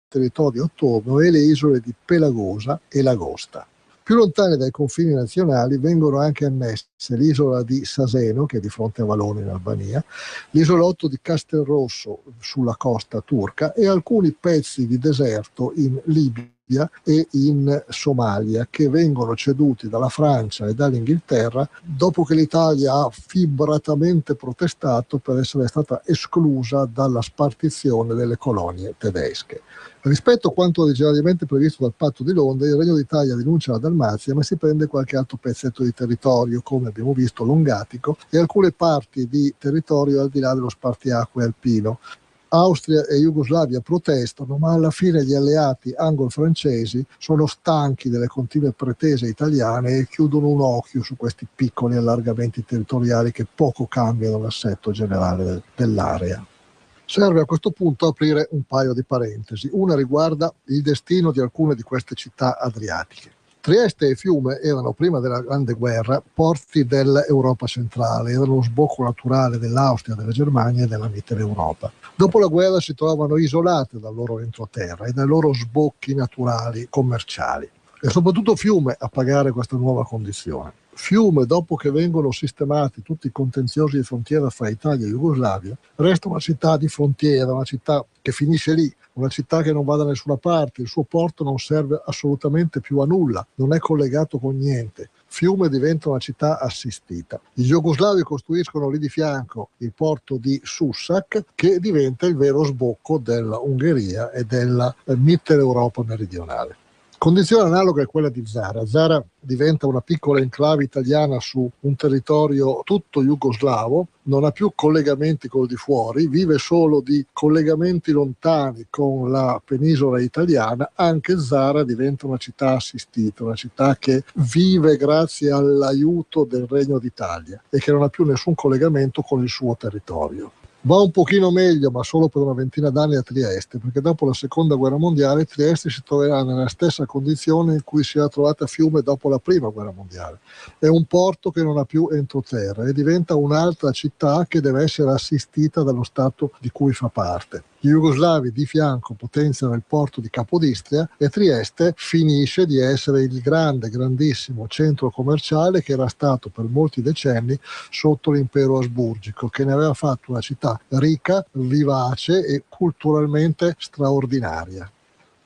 territorio attorno e le isole di Pelagosa e Lagosta. Più lontane dai confini nazionali vengono anche annesse l'isola di Saseno, che è di fronte a Valone in Albania, l'isolotto di Castelrosso sulla costa turca e alcuni pezzi di deserto in Libia e in Somalia, che vengono ceduti dalla Francia e dall'Inghilterra dopo che l'Italia ha fibratamente protestato per essere stata esclusa dalla spartizione delle colonie tedesche. Rispetto a quanto originariamente previsto dal Patto di Londra, il Regno d'Italia rinuncia alla Dalmazia, ma si prende qualche altro pezzetto di territorio, come abbiamo visto l'Ongatico, e alcune parti di territorio al di là dello spartiacque alpino. Austria e Jugoslavia protestano, ma alla fine gli alleati anglo-francesi sono stanchi delle continue pretese italiane e chiudono un occhio su questi piccoli allargamenti territoriali che poco cambiano l'assetto generale dell'area. Serve a questo punto aprire un paio di parentesi. Una riguarda il destino di alcune di queste città adriatiche. Trieste e Fiume erano, prima della Grande Guerra, porti dell'Europa centrale, erano lo sbocco naturale dell'Austria, della Germania e della Mitteleuropa. Dopo la guerra si trovavano isolate dal loro entroterra e dai loro sbocchi naturali commerciali. E soprattutto Fiume a pagare questa nuova condizione. Fiume, dopo che vengono sistemati tutti i contenziosi di frontiera fra Italia e Jugoslavia, resta una città di frontiera, una città che finisce lì, una città che non va da nessuna parte, il suo porto non serve assolutamente più a nulla, non è collegato con niente. Fiume diventa una città assistita. I jugoslavi costruiscono lì di fianco il porto di Susak, che diventa il vero sbocco dell'Ungheria e della Mitteleuropa meridionale. Condizione analoga è quella di Zara. Zara diventa una piccola enclave italiana su un territorio tutto jugoslavo, non ha più collegamenti col di fuori, vive solo di collegamenti lontani con la penisola italiana. Anche Zara diventa una città assistita, una città che vive grazie all'aiuto del Regno d'Italia e che non ha più nessun collegamento con il suo territorio. Va un pochino meglio, ma solo per una ventina d'anni a Trieste, perché dopo la seconda guerra mondiale Trieste si troverà nella stessa condizione in cui si era trovata Fiume dopo la prima guerra mondiale. È un porto che non ha più entroterra e diventa un'altra città che deve essere assistita dallo Stato di cui fa parte. Gli jugoslavi di fianco potenziano il porto di Capodistria e Trieste finisce di essere il grandissimo centro commerciale che era stato per molti decenni sotto l'impero asburgico, che ne aveva fatto una città ricca, vivace e culturalmente straordinaria.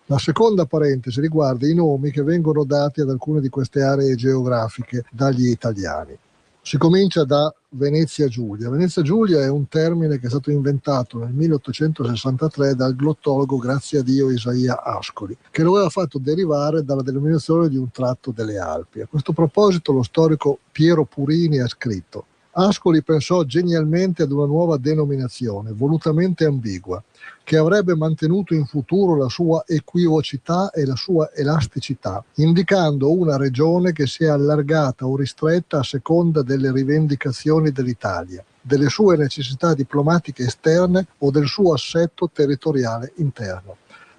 La seconda parentesi riguarda i nomi che vengono dati ad alcune di queste aree geografiche dagli italiani. Si comincia da Venezia Giulia. Venezia Giulia è un termine che è stato inventato nel 1863 dal glottologo, grazie a Dio, Isaia Ascoli, che lo aveva fatto derivare dalla denominazione di un tratto delle Alpi. A questo proposito lo storico Piero Purini ha scritto: Ascoli pensò genialmente ad una nuova denominazione, volutamente ambigua, che avrebbe mantenuto in futuro la sua equivocità e la sua elasticità, indicando una regione che si è allargata o ristretta a seconda delle rivendicazioni dell'Italia, delle sue necessità diplomatiche esterne o del suo assetto territoriale interno.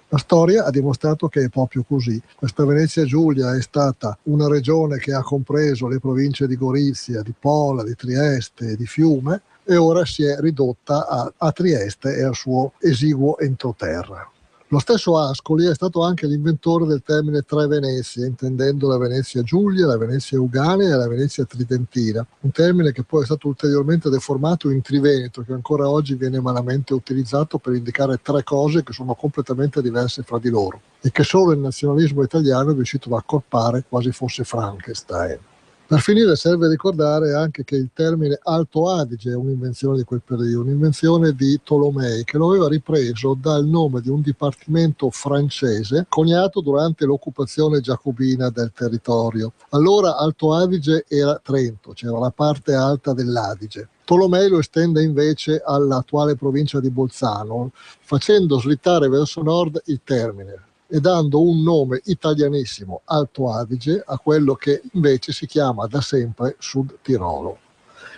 La storia ha dimostrato che è proprio così. Questa Venezia Giulia è stata una regione che ha compreso le province di Gorizia, di Pola, di Trieste e di Fiume, e ora si è ridotta a Trieste e al suo esiguo entroterra. Lo stesso Ascoli è stato anche l'inventore del termine Tre Venezie, intendendo la Venezia Giulia, la Venezia Euganea e la Venezia Tridentina, un termine che poi è stato ulteriormente deformato in Triveneto, che ancora oggi viene malamente utilizzato per indicare tre cose che sono completamente diverse fra di loro e che solo il nazionalismo italiano è riuscito ad accorpare quasi fosse Frankenstein. Per finire serve ricordare anche che il termine Alto Adige è un'invenzione di quel periodo, un'invenzione di Tolomei, che lo aveva ripreso dal nome di un dipartimento francese coniato durante l'occupazione giacobina del territorio. Allora Alto Adige era Trento, c'era la parte alta dell'Adige. Tolomei lo estende invece all'attuale provincia di Bolzano, facendo slittare verso nord il termine e dando un nome italianissimo, Alto Adige, a quello che invece si chiama da sempre Sud Tirolo.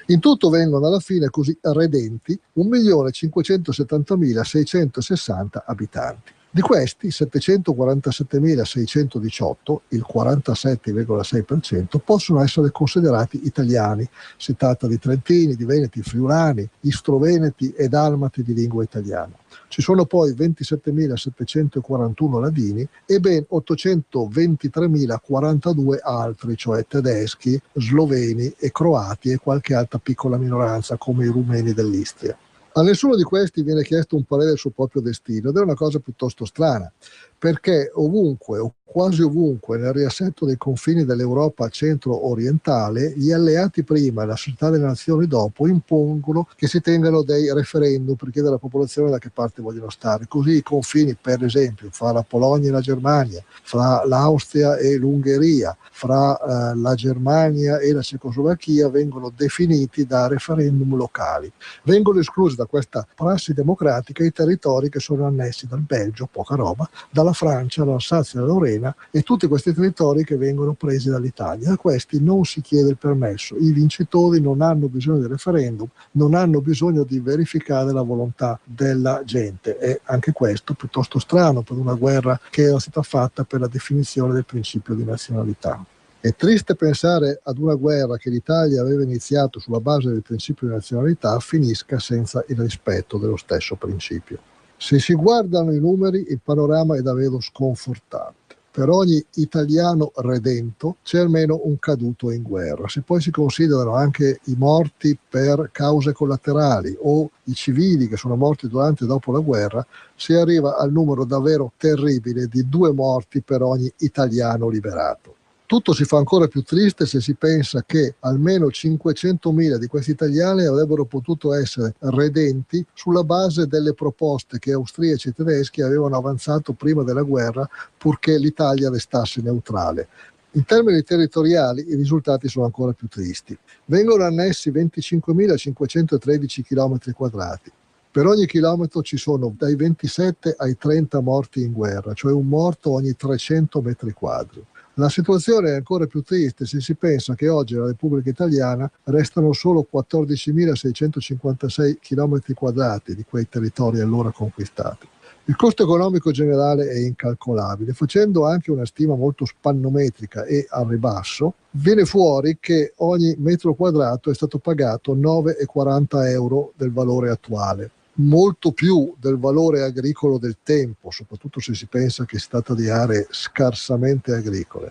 In tutto vengono alla fine così redenti 1.570.660 abitanti. Di questi 747.618, il 47,6%, possono essere considerati italiani. Si tratta di trentini, di veneti, friulani, istroveneti e dalmati di lingua italiana. Ci sono poi 27.741 ladini e ben 823.042 altri, cioè tedeschi, sloveni e croati e qualche altra piccola minoranza come i rumeni dell'Istria. A nessuno di questi viene chiesto un parere sul proprio destino ed è una cosa piuttosto strana, perché ovunque o quasi ovunque nel riassetto dei confini dell'Europa centro-orientale gli alleati prima e la Società delle Nazioni dopo impongono che si tengano dei referendum per chiedere alla popolazione da che parte vogliono stare. Così i confini, per esempio, fra la Polonia e la Germania, fra l'Austria e l'Ungheria, fra la Germania e la Cecoslovacchia vengono definiti da referendum locali. Vengono esclusi da questa prassi democratica i territori che sono annessi dal Belgio, poca roba, dalla Francia, dall'Alsazia e dalla Lorena e tutti questi territori che vengono presi dall'Italia. A questi non si chiede il permesso, i vincitori non hanno bisogno del referendum, non hanno bisogno di verificare la volontà della gente. E anche questo piuttosto strano per una guerra che era stata fatta per la definizione del principio di nazionalità. È triste pensare ad una guerra che l'Italia aveva iniziato sulla base del principio di nazionalità finisca senza il rispetto dello stesso principio. Se si guardano i numeri, il panorama è davvero sconfortante. Per ogni italiano redento c'è almeno un caduto in guerra. Se poi si considerano anche i morti per cause collaterali o i civili che sono morti durante e dopo la guerra, si arriva al numero davvero terribile di 2 morti per ogni italiano liberato. Tutto si fa ancora più triste se si pensa che almeno 500.000 di questi italiani avrebbero potuto essere redenti sulla base delle proposte che austriaci e tedeschi avevano avanzato prima della guerra purché l'Italia restasse neutrale. In termini territoriali i risultati sono ancora più tristi. Vengono annessi 25.513 km quadrati. Per ogni chilometro ci sono dai 27 ai 30 morti in guerra, cioè un morto ogni 300 metri quadri. La situazione è ancora più triste se si pensa che oggi nella Repubblica Italiana restano solo 14.656 km quadrati di quei territori allora conquistati. Il costo economico generale è incalcolabile. Facendo anche una stima molto spannometrica e al ribasso, viene fuori che ogni metro quadrato è stato pagato 9,40 euro del valore attuale. Molto più del valore agricolo del tempo, soprattutto se si pensa che si tratta di aree scarsamente agricole.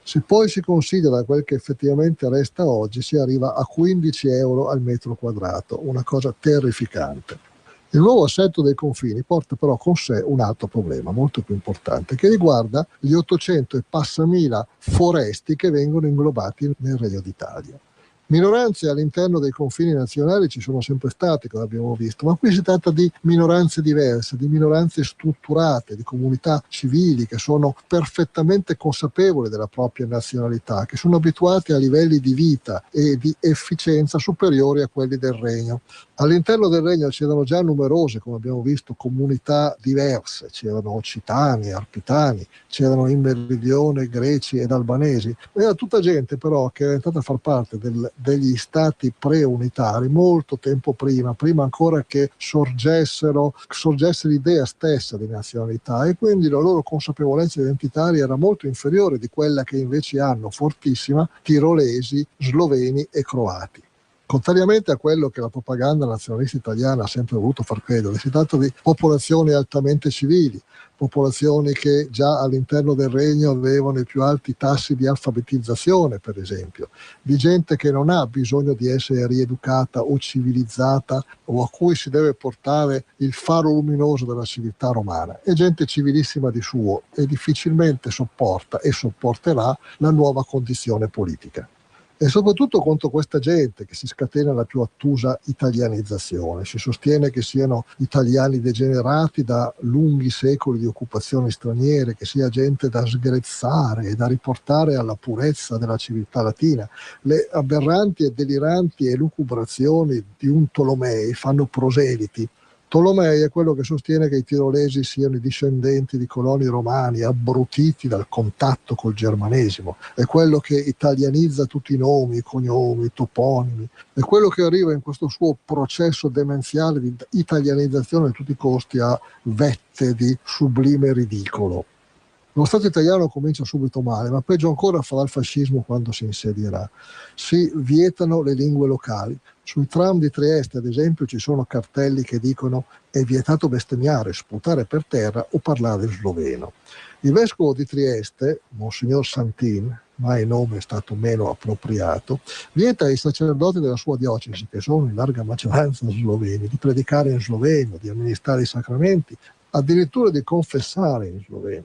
Se poi si considera quel che effettivamente resta oggi, si arriva a 15 euro al metro quadrato, una cosa terrificante. Il nuovo assetto dei confini porta però con sé un altro problema molto più importante che riguarda gli 800 e passamila foresti che vengono inglobati nel Regno d'Italia. Minoranze all'interno dei confini nazionali ci sono sempre state, come abbiamo visto, ma qui si tratta di minoranze diverse, di minoranze strutturate, di comunità civili che sono perfettamente consapevoli della propria nazionalità, che sono abituate a livelli di vita e di efficienza superiori a quelli del Regno. All'interno del Regno c'erano già numerose, come abbiamo visto, comunità diverse, c'erano occitani, arpitani, c'erano in meridione greci ed albanesi, era tutta gente però che era entrata a far parte degli stati preunitari molto tempo prima ancora che sorgesse l'idea stessa di nazionalità, e quindi la loro consapevolezza identitaria era molto inferiore di quella che invece hanno, fortissima, tirolesi, sloveni e croati. Contrariamente a quello che la propaganda nazionalista italiana ha sempre voluto far credere, si tratta di popolazioni altamente civili, popolazioni che già all'interno del Regno avevano i più alti tassi di alfabetizzazione, per esempio, di gente che non ha bisogno di essere rieducata o civilizzata o a cui si deve portare il faro luminoso della civiltà romana. È gente civilissima di suo e difficilmente sopporta e sopporterà la nuova condizione politica. E soprattutto contro questa gente che si scatena la più ottusa italianizzazione. Si sostiene che siano italiani degenerati da lunghi secoli di occupazioni straniere, che sia gente da sgrezzare e da riportare alla purezza della civiltà latina. Le aberranti e deliranti elucubrazioni di un Tolomei fanno proseliti. Tolomei è quello che sostiene che i tirolesi siano i discendenti di coloni romani abbrutiti dal contatto col germanesimo, è quello che italianizza tutti i nomi, i cognomi, i toponimi, è quello che arriva in questo suo processo demenziale di italianizzazione a tutti i costi a vette di sublime ridicolo. Lo Stato italiano comincia subito male, ma peggio ancora farà il fascismo quando si insedierà. Si vietano le lingue locali. Sui tram di Trieste, ad esempio, ci sono cartelli che dicono è vietato bestemmiare, sputare per terra o parlare sloveno. Il vescovo di Trieste, Monsignor Santin, mai nome è stato meno appropriato, vieta ai sacerdoti della sua diocesi, che sono in larga maggioranza sloveni, di predicare in sloveno, di amministrare i sacramenti, addirittura di confessare in sloveno.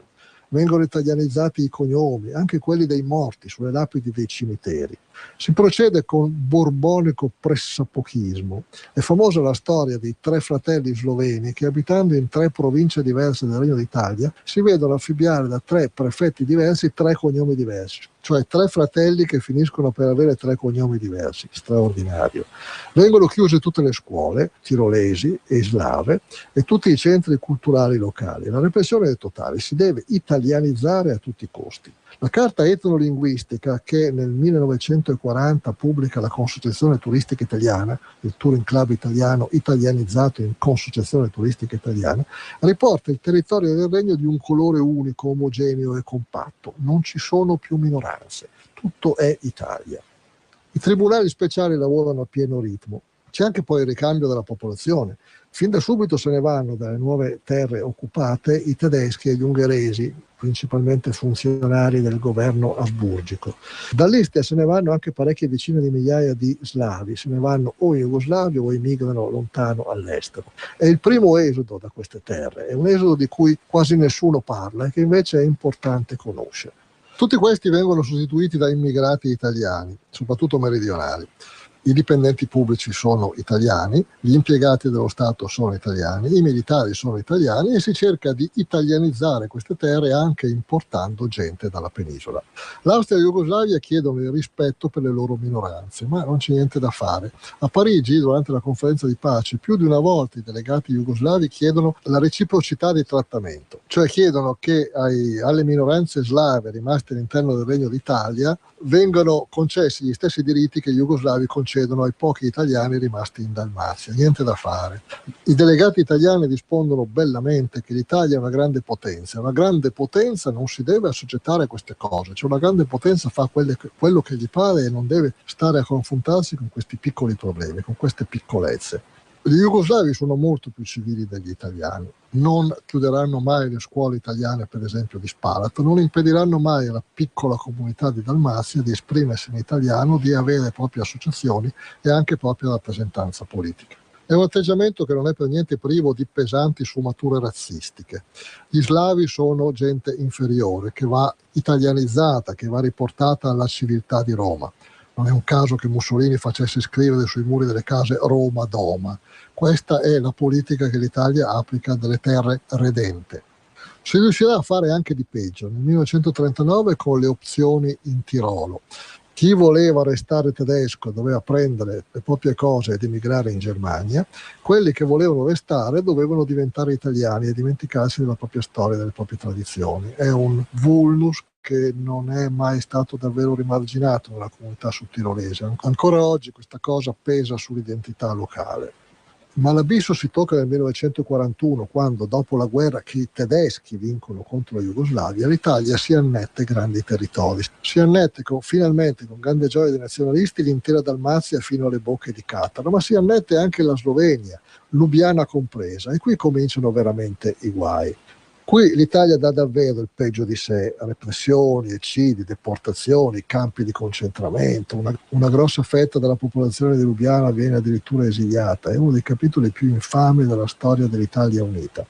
Vengono italianizzati i cognomi, anche quelli dei morti, sulle lapidi dei cimiteri. Si procede con borbonico pressapochismo. È famosa la storia dei 3 fratelli sloveni che, abitando in 3 province diverse del Regno d'Italia, si vedono affibbiare da 3 prefetti diversi 3 cognomi diversi, cioè 3 fratelli che finiscono per avere 3 cognomi diversi. Straordinario. Vengono chiuse tutte le scuole tirolesi e slave e tutti i centri culturali locali. La repressione è totale, si deve italianizzare a tutti i costi. La carta etnolinguistica che nel 1940 pubblica la Consociazione Turistica Italiana, il Touring Club italiano italianizzato in Consociazione Turistica Italiana, riporta il territorio del regno di un colore unico, omogeneo e compatto. Non ci sono più minoranze, tutto è Italia. I tribunali speciali lavorano a pieno ritmo. C'è anche poi il ricambio della popolazione. Fin da subito se ne vanno dalle nuove terre occupate i tedeschi e gli ungheresi, principalmente funzionari del governo asburgico. Dall'Istria se ne vanno anche parecchie decine di migliaia di slavi, se ne vanno o in Jugoslavia o emigrano lontano all'estero. È il primo esodo da queste terre, è un esodo di cui quasi nessuno parla e che invece è importante conoscere. Tutti questi vengono sostituiti da immigrati italiani, soprattutto meridionali. I dipendenti pubblici sono italiani, gli impiegati dello Stato sono italiani, i militari sono italiani e si cerca di italianizzare queste terre anche importando gente dalla penisola. L'Austria e la Jugoslavia chiedono il rispetto per le loro minoranze, ma non c'è niente da fare. A Parigi, durante la conferenza di pace, più di una volta i delegati jugoslavi chiedono la reciprocità di trattamento, cioè chiedono che alle minoranze slave rimaste all'interno del Regno d'Italia vengano concessi gli stessi diritti che gli jugoslavi concedono ai pochi italiani rimasti in Dalmazia. Niente da fare. I delegati italiani rispondono bellamente che l'Italia è una grande potenza. Una grande potenza non si deve assoggettare a queste cose. Cioè una grande potenza fa quello che gli pare e non deve stare a confrontarsi con questi piccoli problemi, con queste piccolezze. Gli jugoslavi sono molto più civili degli italiani, non chiuderanno mai le scuole italiane, per esempio di Spalato, non impediranno mai alla piccola comunità di Dalmazia di esprimersi in italiano, di avere proprie associazioni e anche propria rappresentanza politica. È un atteggiamento che non è per niente privo di pesanti sfumature razzistiche. Gli slavi sono gente inferiore, che va italianizzata, che va riportata alla civiltà di Roma. Non è un caso che Mussolini facesse scrivere sui muri delle case Roma Doma. Questa è la politica che l'Italia applica delle terre redente. Si riuscirà a fare anche di peggio. Nel 1939 con le opzioni in Tirolo. Chi voleva restare tedesco doveva prendere le proprie cose ed emigrare in Germania. Quelli che volevano restare dovevano diventare italiani e dimenticarsi della propria storia e delle proprie tradizioni. È un vulnus che non è mai stato davvero rimarginato nella comunità sudtirolese. Ancora oggi questa cosa pesa sull'identità locale. Ma l'abisso si tocca nel 1941, quando dopo la guerra che i tedeschi vincono contro la Jugoslavia, l'Italia si annette grandi territori. Si annette finalmente, con grande gioia dei nazionalisti, l'intera Dalmazia fino alle bocche di Cataro, ma si annette anche la Slovenia, Lubiana compresa, e qui cominciano veramente i guai. Qui l'Italia dà davvero il peggio di sé: repressioni, eccidi, deportazioni, campi di concentramento. Una grossa fetta della popolazione di Lubiana viene addirittura esiliata. È uno dei capitoli più infami della storia dell'Italia unita.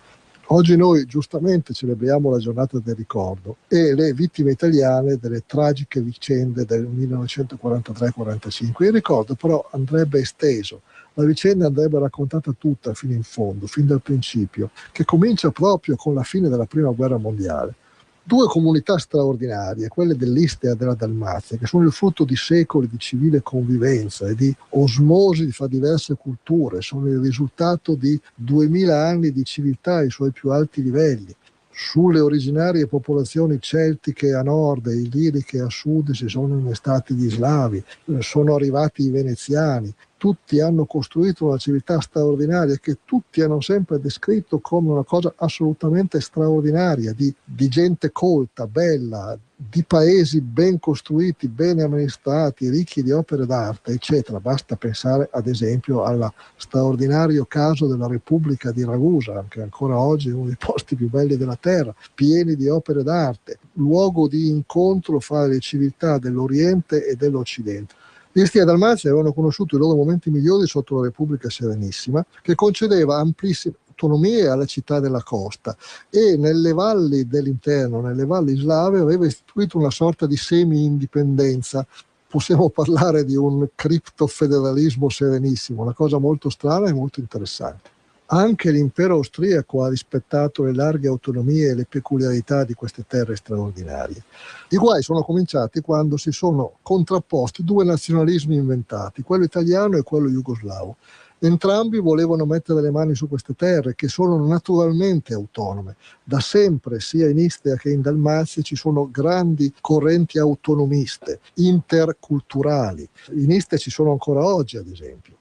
Oggi noi giustamente celebriamo la giornata del ricordo e le vittime italiane delle tragiche vicende del 1943-45. Il ricordo però andrebbe esteso. La vicenda andrebbe raccontata tutta fino in fondo, fin dal principio, che comincia proprio con la fine della Prima Guerra Mondiale. Due comunità straordinarie, quelle dell'Istria e della Dalmazia, che sono il frutto di secoli di civile convivenza e di osmosi fra diverse culture, sono il risultato di 2000 anni di civiltà ai suoi più alti livelli. Sulle originarie popolazioni celtiche a nord e illiriche a sud si sono innestati gli slavi, sono arrivati i veneziani. tutti hanno costruito una civiltà straordinaria, che tutti hanno sempre descritto come una cosa assolutamente straordinaria, di gente colta, bella, di paesi ben costruiti, bene amministrati, ricchi di opere d'arte, eccetera. Basta pensare ad esempio al straordinario caso della Repubblica di Ragusa, che ancora oggi è uno dei posti più belli della terra, pieni di opere d'arte, luogo di incontro fra le civiltà dell'Oriente e dell'Occidente. Gli Esti Dalmazi avevano conosciuto i loro momenti migliori sotto la Repubblica Serenissima, che concedeva amplissime autonomie alla città della costa, e nelle valli dell'interno, nelle valli slave, aveva istituito una sorta di semi-indipendenza. Possiamo parlare di un criptofederalismo serenissimo, una cosa molto strana e molto interessante. Anche l'impero austriaco ha rispettato le larghe autonomie e le peculiarità di queste terre straordinarie. I guai sono cominciati quando si sono contrapposti due nazionalismi inventati, quello italiano e quello jugoslavo. Entrambi volevano mettere le mani su queste terre, che sono naturalmente autonome. Da sempre, sia in Istria che in Dalmazia, ci sono grandi correnti autonomiste, interculturali. In Istria ci sono ancora oggi, ad esempio.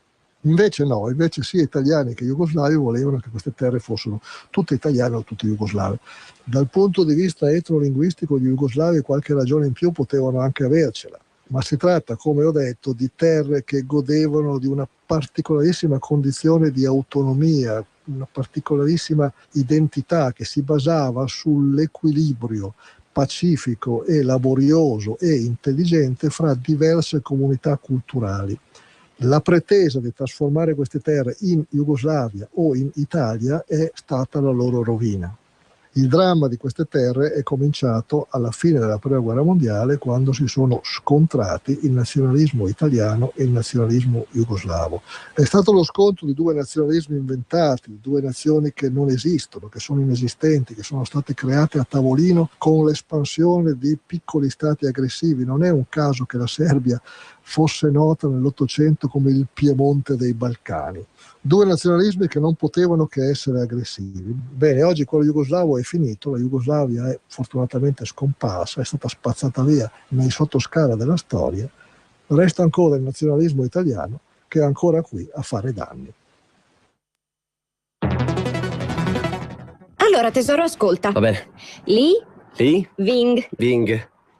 Invece no, invece sia italiani che jugoslavi volevano che queste terre fossero tutte italiane o tutte jugoslave. Dal punto di vista etnolinguistico, gli jugoslavi qualche ragione in più potevano anche avercela, ma si tratta, come ho detto, di terre che godevano di una particolarissima condizione di autonomia, una particolarissima identità che si basava sull'equilibrio pacifico e laborioso e intelligente fra diverse comunità culturali. La pretesa di trasformare queste terre in Jugoslavia o in Italia è stata la loro rovina. Il dramma di queste terre è cominciato alla fine della Prima Guerra Mondiale, quando si sono scontrati il nazionalismo italiano e il nazionalismo jugoslavo. È stato lo scontro di due nazionalismi inventati, di due nazioni che non esistono, che sono inesistenti, che sono state create a tavolino con l'espansione di piccoli stati aggressivi. Non è un caso che la Serbia fosse nota nell'Ottocento come il Piemonte dei Balcani. Due nazionalismi che non potevano che essere aggressivi. Bene, oggi quello jugoslavo è finito, la Jugoslavia è fortunatamente scomparsa, è stata spazzata via nei sottoscala della storia. Resta ancora il nazionalismo italiano, che è ancora qui a fare danni. Allora, tesoro, ascolta. Va bene.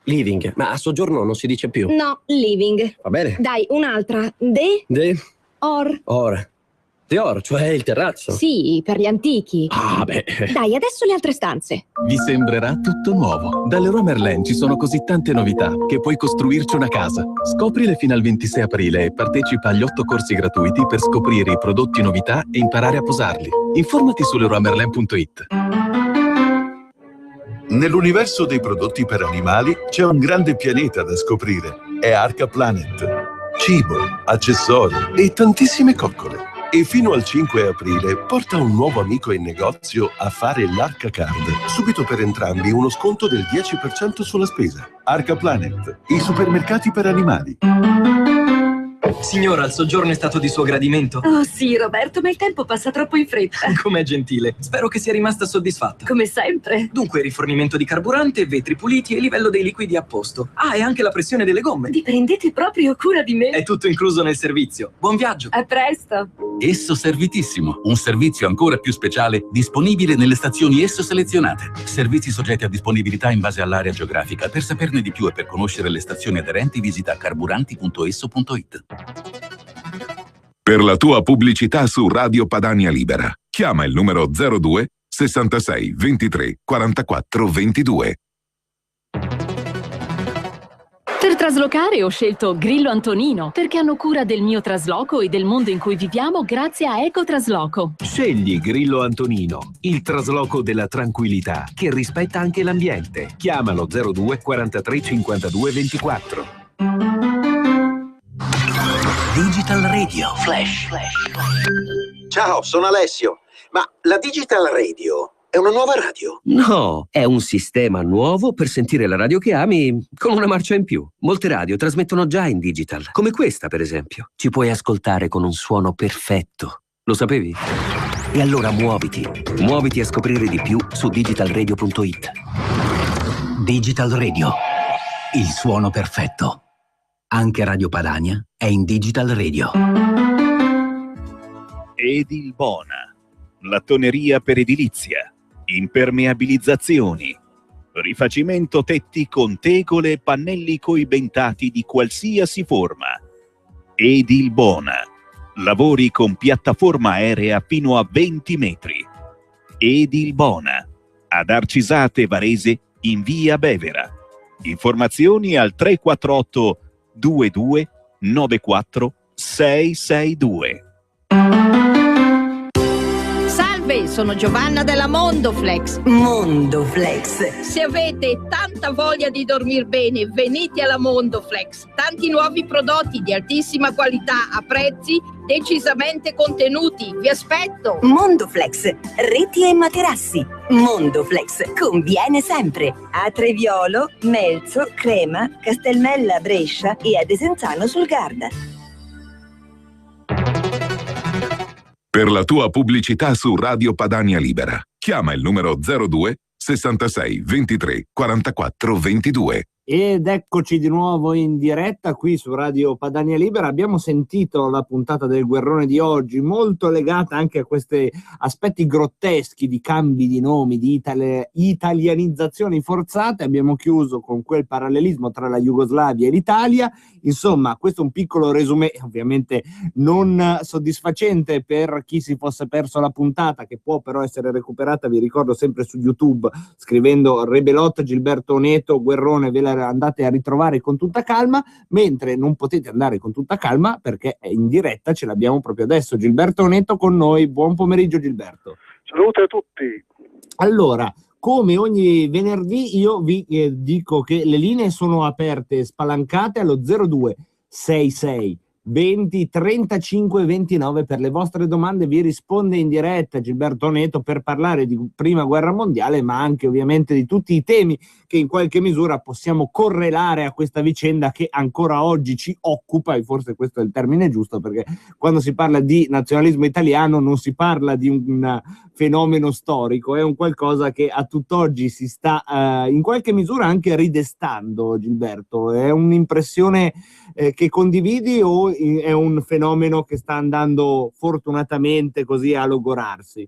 Living. Ma a soggiorno non si dice più. No, living. Va bene. Dai, un'altra. Or. Deor, cioè il terrazzo. Sì, per gli antichi. Ah, beh. Dai, adesso le altre stanze. Vi sembrerà tutto nuovo. Dalle Leroy Merlin ci sono così tante novità che puoi costruirci una casa. Scoprile fino al 26 aprile e partecipa agli 8 corsi gratuiti per scoprire i prodotti novità e imparare a posarli. Informati su leroymerlin.it. Nell'universo dei prodotti per animali c'è un grande pianeta da scoprire. È Arca Planet. Cibo, accessori e tantissime coccole. E fino al 5 aprile porta un nuovo amico in negozio a fare l'Arca Card. Subito per entrambi uno sconto del 10% sulla spesa. Arca Planet, i supermercati per animali. Signora, il soggiorno è stato di suo gradimento? Oh sì, Roberto, ma il tempo passa troppo in fretta. Com'è gentile. Spero che sia rimasta soddisfatta. Come sempre. Dunque, rifornimento di carburante, vetri puliti e livello dei liquidi a posto. Ah, e anche la pressione delle gomme. Vi prendete proprio cura di me? È tutto incluso nel servizio. Buon viaggio. A presto. Esso Servitissimo, un servizio ancora più speciale disponibile nelle stazioni Esso selezionate. Servizi soggetti a disponibilità in base all'area geografica. Per saperne di più e per conoscere le stazioni aderenti visita carburanti.esso.it. Per la tua pubblicità su Radio Padania Libera, chiama il numero 02 66 23 44 22. Per traslocare ho scelto Grillo Antonino, perché hanno cura del mio trasloco e del mondo in cui viviamo grazie a Ecotrasloco. Scegli Grillo Antonino, il trasloco della tranquillità che rispetta anche l'ambiente. Chiamalo 02 43 52 24. Digital Radio Flash. Ciao, sono Alessio. Ma la Digital Radio è una nuova radio? No, è un sistema nuovo per sentire la radio che ami con una marcia in più. Molte radio trasmettono già in digital, come questa per esempio. Ci puoi ascoltare con un suono perfetto. Lo sapevi? E allora muoviti a scoprire di più su digitalradio.it. Digital Radio, il suono perfetto. Anche Radio Padania è in Digital Radio. Edilbona, lattoneria per edilizia, impermeabilizzazioni, rifacimento tetti con tegole e pannelli coibentati di qualsiasi forma. Edilbona, lavori con piattaforma aerea fino a 20 metri. Edilbona, ad Arcisate Varese in via Bevera. Informazioni al 348 22 94 662. Salve, sono Giovanna della Mondoflex. Mondoflex. Se avete tanta voglia di dormir bene, venite alla Mondoflex. Tanti nuovi prodotti di altissima qualità a prezzi decisamente contenuti. Vi aspetto. Mondoflex, reti e materassi. Mondoflex conviene sempre. A Treviolo, Melzo, Crema, Castelmella, Brescia e a Desenzano sul Garda. Per la tua pubblicità su Radio Padania Libera, chiama il numero 02 66 23 44 22. Ed eccoci di nuovo in diretta qui su Radio Padania Libera. Abbiamo sentito la puntata del Guerrone di oggi, molto legata anche a questi aspetti grotteschi di cambi di nomi, di italianizzazioni forzate. Abbiamo chiuso con quel parallelismo tra la Jugoslavia e l'Italia. Insomma, questo è un piccolo resumé, ovviamente non soddisfacente per chi si fosse perso la puntata, che può però essere recuperata, vi ricordo, sempre su YouTube, scrivendo Rebelot, Gilberto Oneto, Guerrone, ve la andate a ritrovare con tutta calma, mentre non potete andare con tutta calma perché è in diretta, ce l'abbiamo proprio adesso. Gilberto Oneto con noi, buon pomeriggio Gilberto. Salute a tutti. Allora, come ogni venerdì io vi dico che le linee sono aperte, spalancate allo 02 66 20 35 29 per le vostre domande. Vi risponde in diretta Gilberto Oneto per parlare di prima guerra mondiale, ma anche ovviamente di tutti i temi che in qualche misura possiamo correlare a questa vicenda che ancora oggi ci occupa, e forse questo è il termine giusto, perché quando si parla di nazionalismo italiano non si parla di un fenomeno storico, è un qualcosa che a tutt'oggi si sta in qualche misura anche ridestando. Gilberto, è un'impressione che condividi o è un fenomeno che sta andando fortunatamente così a logorarsi?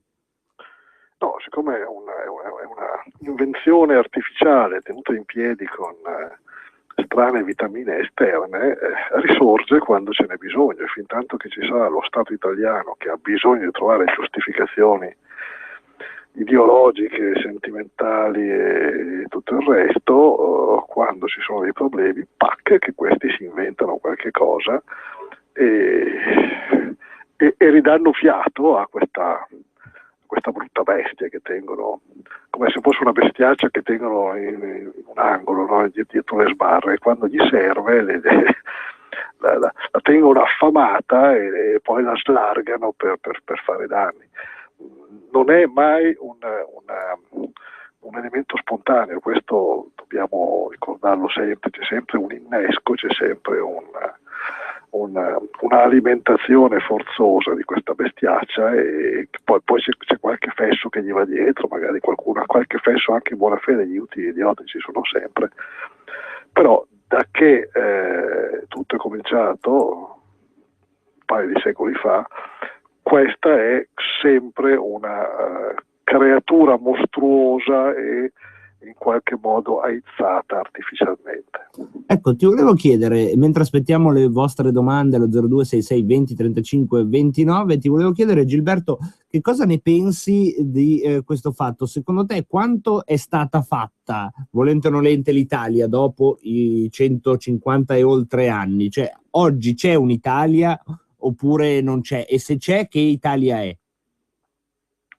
No, siccome è una invenzione artificiale tenuta in piedi con strane vitamine esterne, risorge quando ce n'è bisogno, e fin tanto che ci sarà lo Stato italiano che ha bisogno di trovare giustificazioni ideologiche, sentimentali e tutto il resto, quando ci sono dei problemi, che questi si inventano qualche cosa e ridanno fiato a questa brutta bestia che tengono, come se fosse una bestiaccia che tengono in un angolo, no? Dietro le sbarre, e quando gli serve la tengono affamata e poi la slargano per fare danni. Non è mai un elemento spontaneo, questo dobbiamo ricordarlo sempre, c'è sempre un innesco, c'è sempre un'alimentazione forzosa di questa bestiaccia, e poi c'è qualche fesso che gli va dietro, magari qualche fesso anche in buona fede, gli utili idioti ci sono sempre, però da che tutto è cominciato un paio di secoli fa, questa è sempre una creatura mostruosa e in qualche modo aizzata artificialmente. Ecco, ti volevo chiedere, mentre aspettiamo le vostre domande allo 0266 20 35 29, ti volevo chiedere, Gilberto, che cosa ne pensi di questo fatto? Secondo te quanto è stata fatta, volente o nolente, l'Italia dopo i 150 e oltre anni? Cioè, oggi c'è un'Italia oppure non c'è? E se c'è, che Italia è?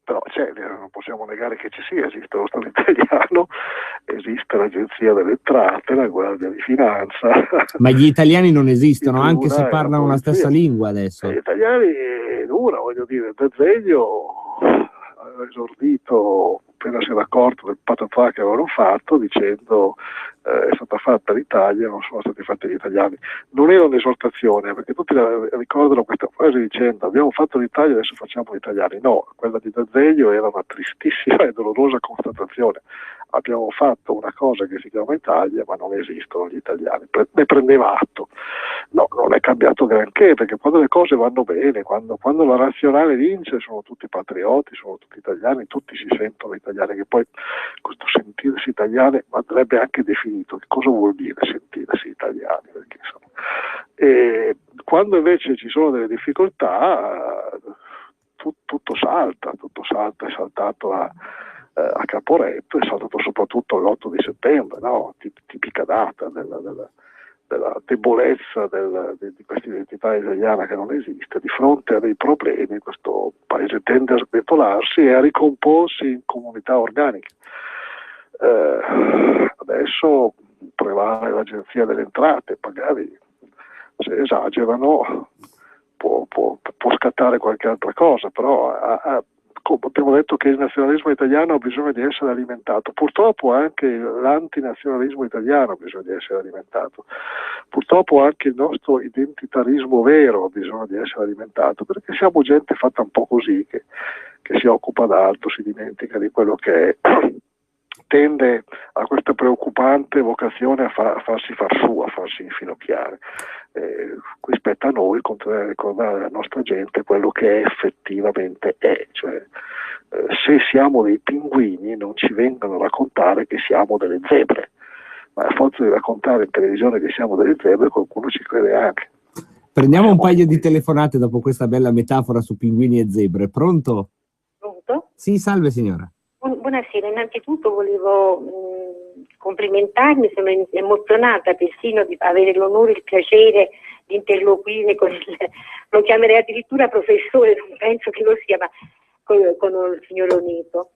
Però non possiamo negare che ci sia, esiste lo Stato italiano, esiste l'Agenzia delle Entrate, la Guardia di Finanza. Ma gli italiani non esistono, anche se parlano la stessa lingua adesso. Gli italiani è dura, voglio dire, D'Azeglio aveva esordito, appena si era accorto del patatà che avevano fatto, dicendo è stata fatta l'Italia, non sono stati fatti gli italiani. Non era un'esortazione, perché tutti ricordano questa frase dicendo abbiamo fatto l'Italia, adesso facciamo gli italiani. No, quella di D'Azeglio era una tristissima e dolorosa constatazione. Abbiamo fatto una cosa che si chiama Italia, ma non esistono gli italiani. Ne prendeva atto. No, non è cambiato granché, perché quando le cose vanno bene, quando la razionale vince, sono tutti patrioti, sono tutti italiani, tutti si sentono italiani, che poi questo sentirsi italiani andrebbe anche definito. Che cosa vuol dire sentirsi italiani? Perché, insomma, e quando invece ci sono delle difficoltà, tutto salta, è saltato a Caporetto, è saltato soprattutto l'8 di settembre, no? Tipica data della debolezza di questa identità italiana che non esiste. Di fronte a dei problemi questo paese tende a sgretolarsi e a ricomporsi in comunità organiche. Adesso prevale l'Agenzia delle Entrate, magari se esagerano può scattare qualche altra cosa, però abbiamo detto che il nazionalismo italiano ha bisogno di essere alimentato. Purtroppo anche l'antinazionalismo italiano ha bisogno di essere alimentato. Purtroppo anche il nostro identitarismo vero ha bisogno di essere alimentato, perché siamo gente fatta un po' così, che si occupa d'altro, si dimentica di quello che è, tende a questa preoccupante vocazione a farsi far su, a farsi infinocchiare. Qui spetta a noi continuare a ricordare alla nostra gente quello che effettivamente è, cioè se siamo dei pinguini non ci vengano a raccontare che siamo delle zebre, ma a forza di raccontare in televisione che siamo delle zebre qualcuno ci crede anche. Prendiamo un paio di telefonate dopo questa bella metafora su pinguini e zebre. Pronto? Pronto? Sì, salve signora. Buonasera, innanzitutto volevo complimentarmi, sono emozionata persino di avere l'onore e il piacere di interloquire con lo chiamerei addirittura professore, non penso che lo sia, ma con il signor Oneto.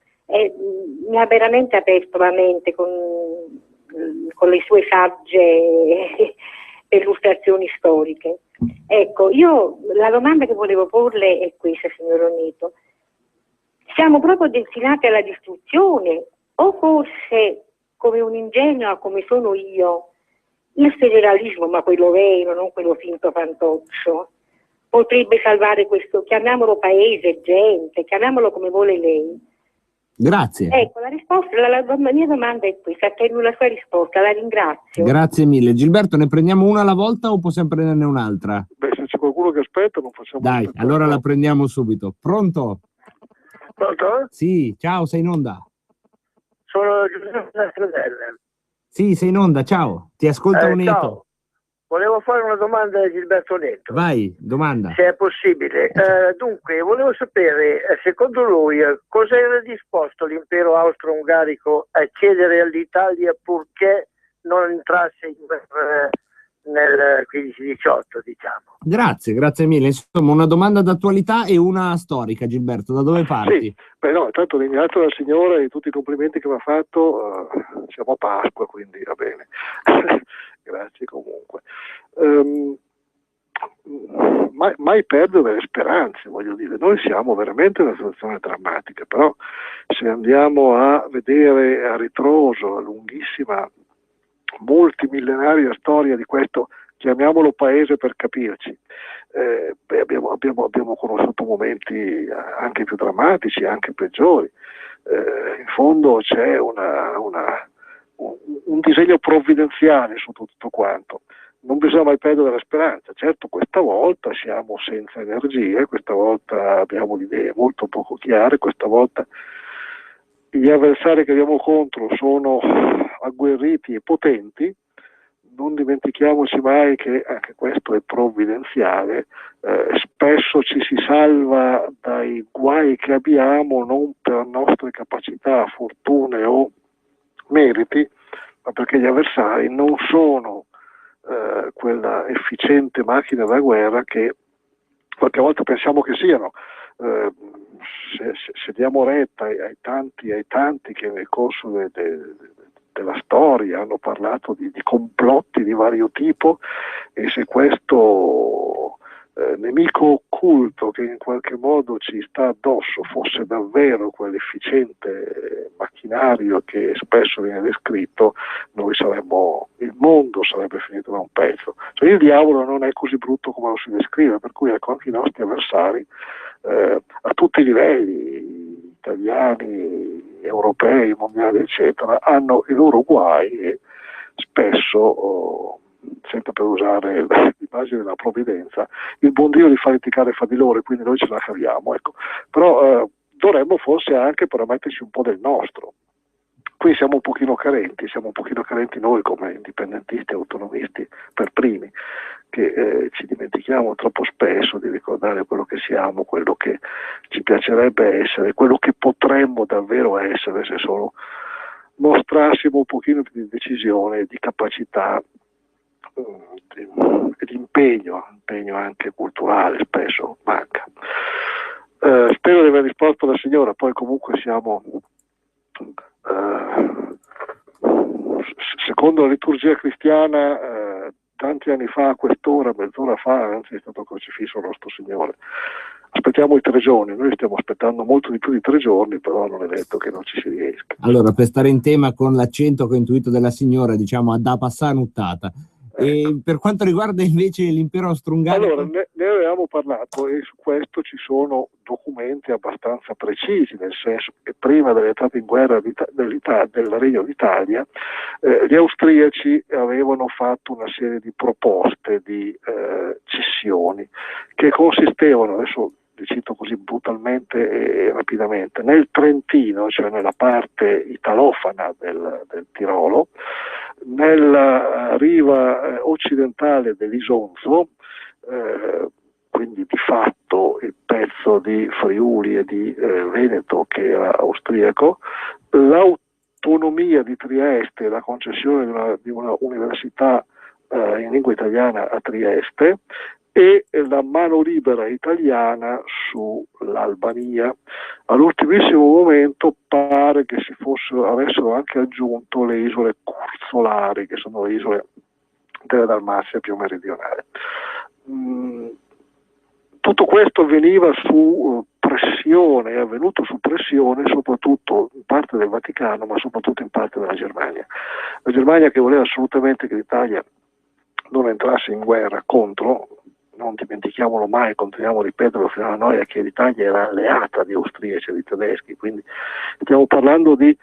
Mi ha veramente aperto la mente con le sue sagge illustrazioni storiche. Ecco, io la domanda che volevo porle è questa, signor Oneto. Siamo proprio destinati alla distruzione o forse, come un'ingenua come sono io, il federalismo, ma quello vero, non quello finto fantoccio, potrebbe salvare questo, chiamiamolo paese, gente, chiamiamolo come vuole lei? Grazie. Ecco, la risposta, la mia domanda è questa, attendo la sua risposta, la ringrazio. Grazie mille. Gilberto, ne prendiamo una alla volta o possiamo prenderne un'altra? Beh, se c'è qualcuno che aspetta non facciamo. Dai, allora la prendiamo subito. Pronto? Pronto? Sì, ciao, sei in onda. Sono Giuseppe da Stradelle. Sì, sei in onda, ciao. Ti ascolta Oneto. Ciao. Volevo fare una domanda a Gilberto Oneto. Vai, domanda. Se è possibile. Dunque, volevo sapere, secondo lui, cosa era disposto l'impero austro-ungarico a chiedere all'Italia purché non entrasse nel 15-18, diciamo. Grazie mille. Insomma, una domanda d'attualità e una storica, Gilberto. Da dove parti? Sì, beh no, intanto ringrazio la signora e tutti i complimenti che mi ha fatto. Siamo a Pasqua, quindi va bene. Grazie comunque. Mai perdere le speranze, voglio dire. Noi siamo veramente in una situazione drammatica, però se andiamo a vedere a ritroso la lunghissima multimillenaria storia di questo, chiamiamolo paese per capirci, abbiamo conosciuto momenti anche più drammatici, anche peggiori. In fondo c'è un disegno provvidenziale su tutto quanto. Non bisogna mai perdere la speranza. Certo, questa volta siamo senza energie, questa volta abbiamo le idee molto poco chiare, questa volta gli avversari che abbiamo contro sono agguerriti e potenti. Non dimentichiamoci mai che anche questo è provvidenziale. Spesso ci si salva dai guai che abbiamo non per nostre capacità, fortune o meriti, ma perché gli avversari non sono quella efficiente macchina da guerra che qualche volta pensiamo che siano. Se diamo retta ai tanti che nel corso della storia hanno parlato di complotti di vario tipo, e se questo nemico occulto che in qualche modo ci sta addosso fosse davvero quell'efficiente macchinario che spesso viene descritto, il mondo sarebbe finito da un pezzo. Cioè, il diavolo non è così brutto come lo si descrive, per cui ecco, anche i nostri avversari a tutti i livelli, italiani, europei, mondiali, eccetera, hanno i loro guai e spesso, sempre per usare l'immagine della provvidenza, il buon Dio li fa litigare fra di loro, quindi noi ce la caviamo, ecco. Però dovremmo forse anche però metterci un po' del nostro. Qui siamo un pochino carenti noi come indipendentisti e autonomisti per primi, che ci dimentichiamo troppo spesso di ricordare quello che siamo, quello che ci piacerebbe essere, quello che potremmo davvero essere se solo mostrassimo un pochino più di decisione, di capacità e di impegno anche culturale, spesso manca. Spero di aver risposto alla signora, poi comunque siamo secondo la liturgia cristiana tanti anni fa, a quest'ora, mezz'ora fa, anzi è stato crocifisso il nostro Signore. Aspettiamo i 3 giorni, noi stiamo aspettando molto di più di 3 giorni, però non è detto che non ci si riesca. Allora, per stare in tema con l'accento che ho intuito della signora, diciamo, da passare nuttata. E per quanto riguarda invece l'impero austro-ungarico? Allora, ne avevamo parlato e su questo ci sono documenti abbastanza precisi, nel senso che prima dell'entrata in guerra del Regno d'Italia, gli austriaci avevano fatto una serie di proposte di cessioni che consistevano, adesso li cito così brutalmente e rapidamente, nel Trentino, cioè nella parte italofana del Tirolo, nella riva occidentale dell'Isonzo, quindi di fatto il pezzo di Friuli e di Veneto che era austriaco, l'autonomia di Trieste e la concessione di una università in lingua italiana a Trieste e la mano libera italiana sull'Albania. All'ultimissimo momento pare che avessero anche aggiunto le isole Curzolari, che sono le isole della Dalmazia più meridionale. Tutto questo avveniva su pressione, è avvenuto su pressione soprattutto in parte del Vaticano, ma soprattutto in parte della Germania. La Germania che voleva assolutamente che l'Italia non entrasse in guerra contro, non dimentichiamolo mai, continuiamo a ripeterlo fino alla noia, che l'Italia era alleata di austriaci e di tedeschi, quindi stiamo parlando di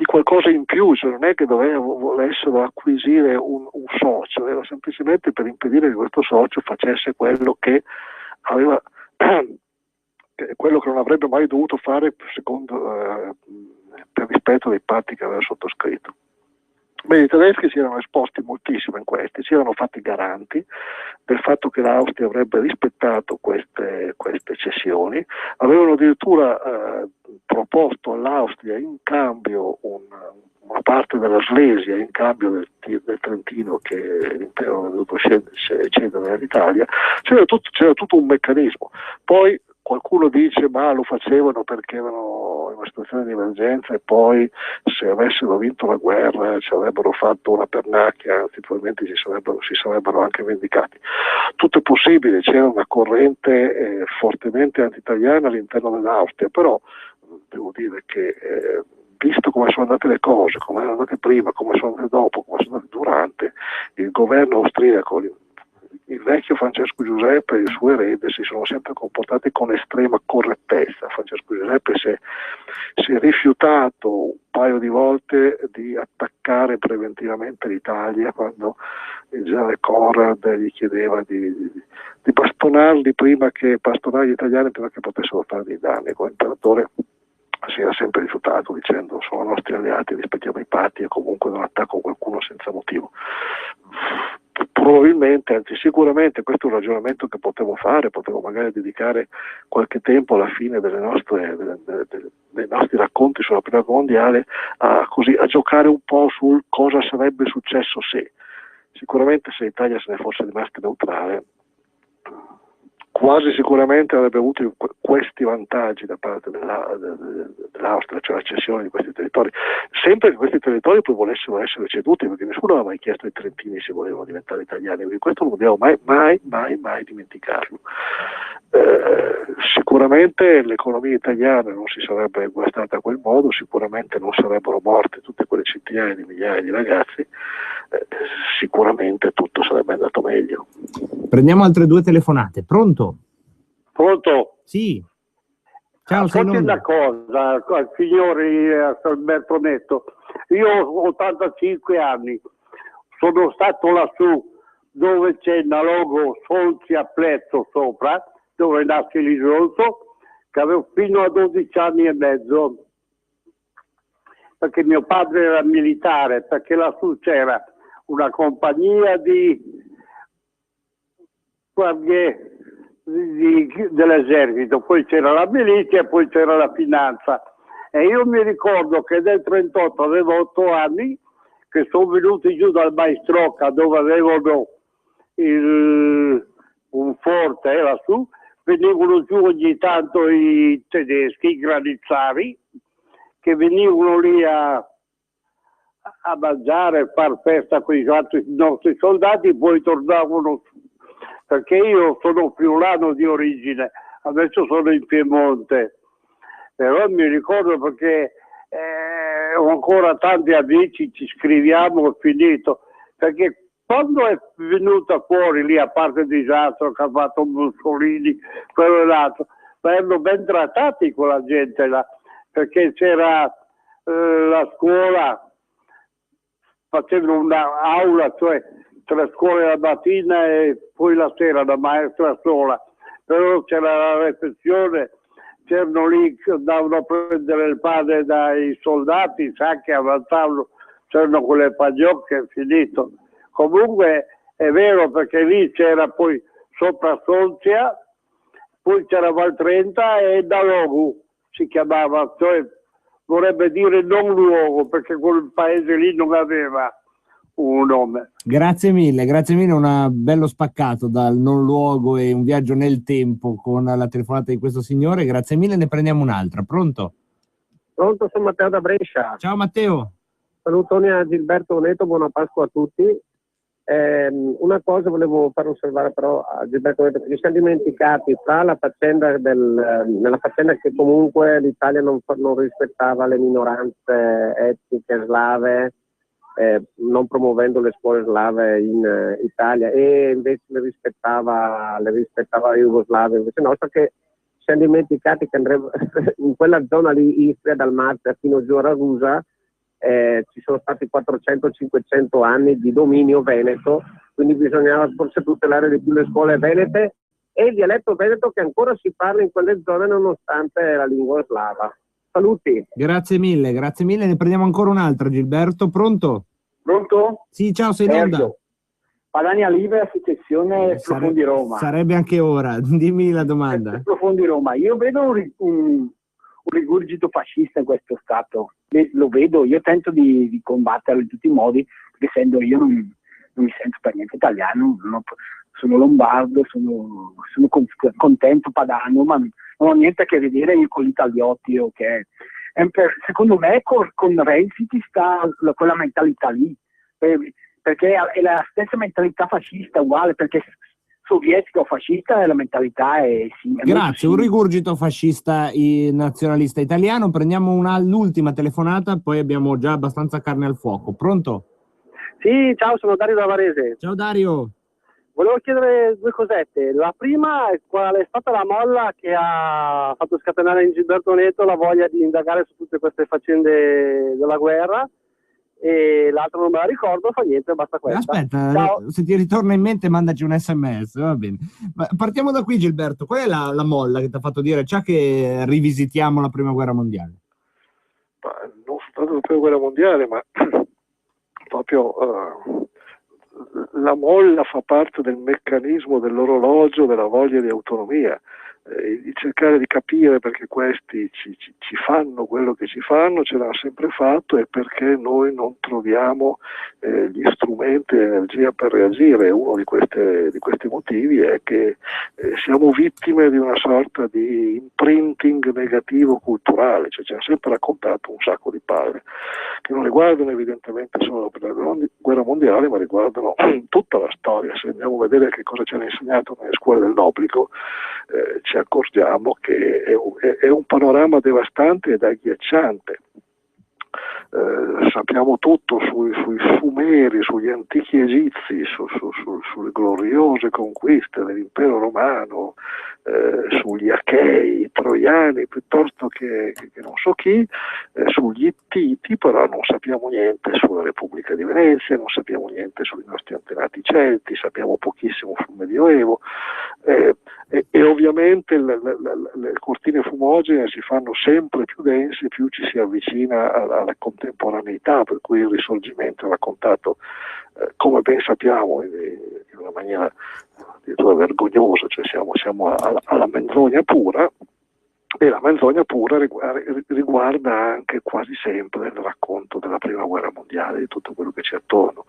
qualcosa in più, cioè non è che volessero acquisire un socio, era semplicemente per impedire che questo socio facesse quello che aveva quello che non avrebbe mai dovuto fare secondo per rispetto dei patti che aveva sottoscritto. Beh, i tedeschi si erano esposti moltissimo in questi, si erano fatti garanti del fatto che l'Austria avrebbe rispettato queste cessioni, avevano addirittura proposto all'Austria in cambio una parte della Slesia, in cambio del Trentino che l'impero aveva dovuto cedere all'Italia. C'era tutto un meccanismo. Poi qualcuno dice ma lo facevano perché erano in una situazione di emergenza e poi se avessero vinto la guerra ci avrebbero fatto una pernacchia, anzi probabilmente si sarebbero anche vendicati. Tutto è possibile, c'era una corrente fortemente anti-italiana all'interno dell'Austria, però devo dire che visto come sono andate le cose, come erano andate prima, come sono andate dopo, come sono andate durante, il governo austriaco, il vecchio Francesco Giuseppe e il suo erede si sono sempre comportati con estrema correttezza. Francesco Giuseppe si è rifiutato un paio di volte di attaccare preventivamente l'Italia quando il generale Conrad gli chiedeva di bastonarli bastonare gli italiani prima che potessero fare dei danni. Come imperatore si era sempre rifiutato dicendo sono nostri alleati, rispettiamo i patti e comunque non attacco qualcuno senza motivo. Probabilmente, anzi sicuramente questo è un ragionamento che potevo fare, potevo magari dedicare qualche tempo alla fine dei nostri racconti sulla prima guerra mondiale a giocare un po' sul cosa sarebbe successo se. Sicuramente se l'Italia se ne fosse rimasta neutrale, quasi sicuramente avrebbe avuto questi vantaggi da parte dell'Austria, cioè la cessione di questi territori. Se sempre che questi territori poi volessero essere ceduti, perché nessuno aveva mai chiesto ai trentini se volevano diventare italiani, quindi questo non dobbiamo mai dimenticarlo. Sicuramente l'economia italiana non si sarebbe guastata a quel modo, sicuramente non sarebbero morte tutte quelle centinaia di migliaia di ragazzi, sicuramente tutto sarebbe andato meglio. Prendiamo altre 2 telefonate. Pronto? Pronto? Sì. Ciao, sei in onda. Una cosa, signori Alberto Netto, io ho 85 anni, sono stato lassù dove c'è il logo Solzi a Plezzo sopra, dove nasce l'Isolto, che avevo fino a 12 anni e mezzo, perché mio padre era militare, perché lassù c'era una compagnia di guardie dell'esercito, poi c'era la milizia e poi c'era la finanza. E io mi ricordo che nel 1938 avevo 8 anni, che sono venuti giù dal Maestrocca dove avevano un forte lassù, venivano giù ogni tanto i tedeschi, i granizzari, che venivano lì a mangiare, a far festa con i nostri soldati, poi tornavano su. Perché io sono friulano di origine, adesso sono in Piemonte, però mi ricordo perché ho ancora tanti amici, ci scriviamo, ho finito, perché quando è venuta fuori lì, a parte il disastro che ha fatto Mussolini, quello e l'altro, ma erano ben trattati con la gente là, perché c'era la scuola, facevano un'aula, cioè 3 scuole la mattina e poi la sera, la maestra sola, però c'era la recepzione, c'erano lì che andavano a prendere il pane dai soldati, i sacchi avanzavano, c'erano quelle pagliocche, finito. Comunque è vero, perché lì c'era poi sopra Solzia, poi c'era Valtrenta e Dalogu si chiamava, cioè vorrebbe dire non luogo, perché quel paese lì non aveva un nome. Grazie mille, un bello spaccato dal non luogo e un viaggio nel tempo con la telefonata di questo signore. Grazie mille, ne prendiamo un'altra. Pronto? Pronto, sono Matteo da Brescia. Ciao Matteo. Salutoni a Gilberto Neto, buona Pasqua a tutti. Una cosa volevo far osservare però a Gilberto Neto, che ci siamo dimenticati tra la faccenda nella faccenda che comunque l'Italia non rispettava le minoranze etniche slave, non promuovendo le scuole slave in Italia, e invece le rispettava la Jugoslavia, invece no, perché ci siamo dimenticati che in quella zona lì, Istria, Dalmazia fino giù a Ragusa, ci sono stati 400-500 anni di dominio veneto, quindi bisognava forse tutelare di più le scuole venete e il dialetto veneto che ancora si parla in quelle zone nonostante la lingua slava. Saluti. Grazie mille, ne prendiamo ancora un'altra. Gilberto, pronto? Pronto? Sì, ciao, sei in onda. Padania Libera, Successione, Profondi Roma. Sarebbe anche ora, dimmi la domanda. Profondi Roma, io vedo un rigurgito fascista in questo Stato, lo vedo, io tento di combatterlo in tutti i modi, perché essendo io non mi sento per niente italiano, sono lombardo, sono contento padano, ma non ho niente a che vedere io con l'Italiotti, okay? Secondo me con Renzi ci sta quella mentalità lì, perché è la stessa mentalità fascista, uguale, perché sovietico fascista, la mentalità è simile. Grazie, un rigurgito fascista nazionalista italiano. Prendiamo l'ultima telefonata, poi abbiamo già abbastanza carne al fuoco. Pronto? Sì, ciao, sono Dario da Varese. Ciao Dario. Volevo chiedere 2 cosette. La prima è qual è stata la molla che ha fatto scatenare in Gilberto Neto la voglia di indagare su tutte queste faccende della guerra, e l'altra non me la ricordo, fa niente, basta questa. Aspetta, ciao. Se ti ritorna in mente mandaci un SMS, va bene. Ma partiamo da qui, Gilberto. Qual è la molla che ti ha fatto dire già che rivisitiamo la prima guerra mondiale? Ma non soltanto la prima guerra mondiale, ma proprio la molla fa parte del meccanismo dell'orologio della voglia di autonomia. di cercare di capire perché questi ci fanno quello che ci fanno, ce l'hanno sempre fatto, e perché noi non troviamo gli strumenti e l'energia per reagire. Uno di questi motivi è che siamo vittime di una sorta di imprinting negativo culturale, cioè ci hanno sempre raccontato un sacco di palle che non riguardano evidentemente solo per la guerra mondiale, ma riguardano tutta la storia. Se andiamo a vedere che cosa ci hanno insegnato nelle scuole dell'obbligo, ci accorgiamo che è un panorama devastante ed agghiacciante. Sappiamo tutto sui Sumeri, sugli antichi egizi, sulle gloriose conquiste dell'impero romano, sugli Achei, i troiani, piuttosto che non so chi, sugli Ittiti, però non sappiamo niente sulla Repubblica di Venezia, non sappiamo niente sui nostri antenati celti, sappiamo pochissimo sul Medioevo, e ovviamente le cortine fumogene si fanno sempre più dense più ci si avvicina alla contemporaneità, per cui il Risorgimento è raccontato, come ben sappiamo, in una maniera addirittura vergognosa, cioè siamo alla menzogna pura, e la menzogna pura riguarda anche quasi sempre il racconto della prima guerra mondiale, di tutto quello che c'è attorno.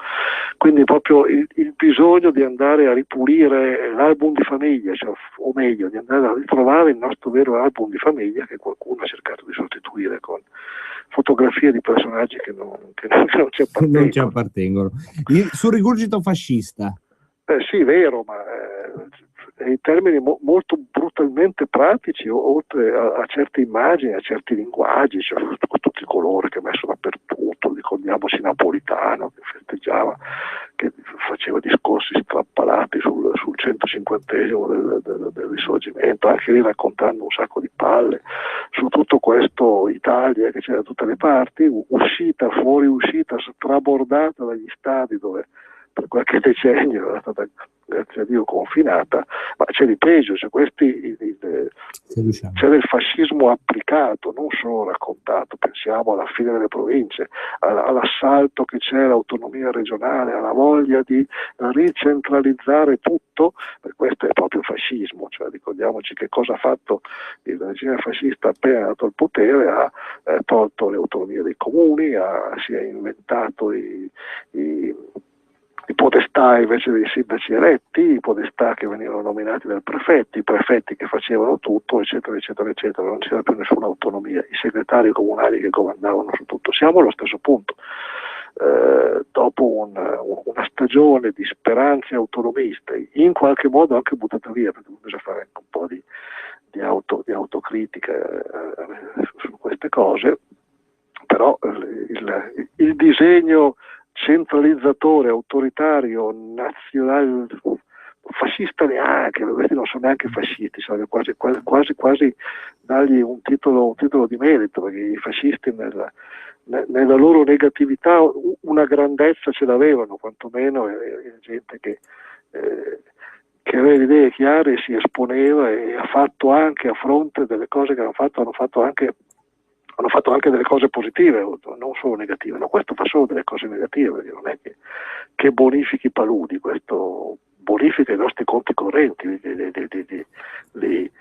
Quindi proprio il bisogno di andare a ripulire l'album di famiglia, cioè, o meglio di andare a ritrovare il nostro vero album di famiglia, che qualcuno ha cercato di sostituire con fotografie di personaggi che non ci appartengono. Non ci appartengono. Sul rigurgito fascista. Sì, vero, ma in termini molto brutalmente pratici, oltre a certe immagini, a certi linguaggi, cioè tutti i colori che ha messo dappertutto. Ricordiamoci Napolitano che festeggiava, che faceva discorsi strappalati sul 150esimo del Risorgimento, anche lì raccontando un sacco di palle su tutto questo Italia che c'era da tutte le parti, uscita, fuori uscita, strabordata dagli stadi dove per qualche decennio era stata, grazie a Dio, confinata, ma c'è di peggio, c'è del fascismo applicato, non solo raccontato. Pensiamo alla fine delle province, all'assalto che c'è all'autonomia regionale, alla voglia di ricentralizzare tutto, per questo è proprio fascismo. Cioè, ricordiamoci che cosa ha fatto il regime fascista appena dato il potere: ha tolto le autonomie dei comuni, si è inventato i podestà invece dei sindaci eletti, i podestà che venivano nominati dai prefetti, i prefetti che facevano tutto, eccetera, eccetera, eccetera. Non c'era più nessuna autonomia, i segretari comunali che comandavano su tutto. Siamo allo stesso punto. Dopo una stagione di speranze autonomiste, in qualche modo anche buttata via, perché bisogna fare anche un po' di autocritica su queste cose, però il disegno centralizzatore, autoritario, nazionale, fascista neanche, questi non sono neanche fascisti, sarebbe quasi dargli un titolo di merito, perché i fascisti nella loro negatività una grandezza ce l'avevano, quantomeno è gente che aveva le idee chiare, si esponeva e ha fatto anche, a fronte delle cose che hanno fatto anche delle cose positive, non solo negative. No, questo fa solo delle cose negative, perché non è che bonifichi i paludi, questo bonifica i nostri conti correnti, li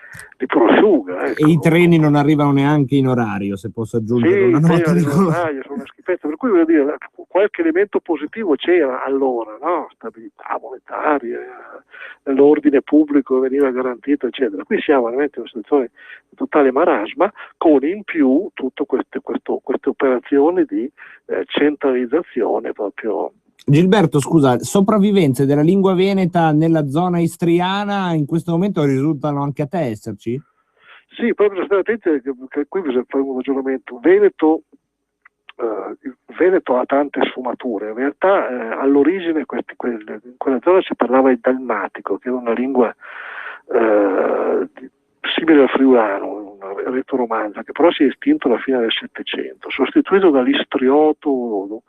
prosciuga. Ecco. E i treni non arrivano neanche in orario, se posso aggiungere una nota di colore. Sono una schifezza, per cui voglio dire, qualche elemento positivo c'era allora, no? Stabilità monetaria, l'ordine pubblico veniva garantito, eccetera. Qui siamo veramente in una situazione di totale marasma, con in più tutte queste operazioni di centralizzazione proprio. Gilberto, scusa, sopravvivenze della lingua veneta nella zona istriana in questo momento risultano anche a te esserci? Sì, proprio stare attenti, che qui bisogna fare un ragionamento. Il Veneto ha tante sfumature. In realtà all'origine in quella zona si parlava il dalmatico, che era una lingua simile al friulano, una retoromanza, che però si è estinto alla fine del Settecento, sostituito dall'istrioto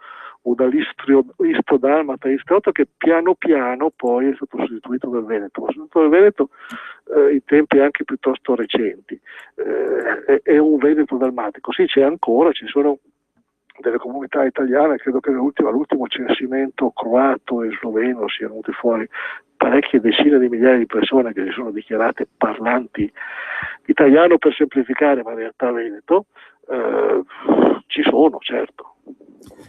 o dall'istro-dalmata, istrioto, che piano piano poi è stato sostituito dal Veneto, ma soprattutto dal Veneto in tempi anche piuttosto recenti. È un Veneto dalmatico. Sì, c'è ancora, ci sono delle comunità italiane. Credo che all'ultimo censimento croato e sloveno siano venute fuori parecchie decine di migliaia di persone che si sono dichiarate parlanti italiano, per semplificare, ma in realtà veneto. Ci sono, certo.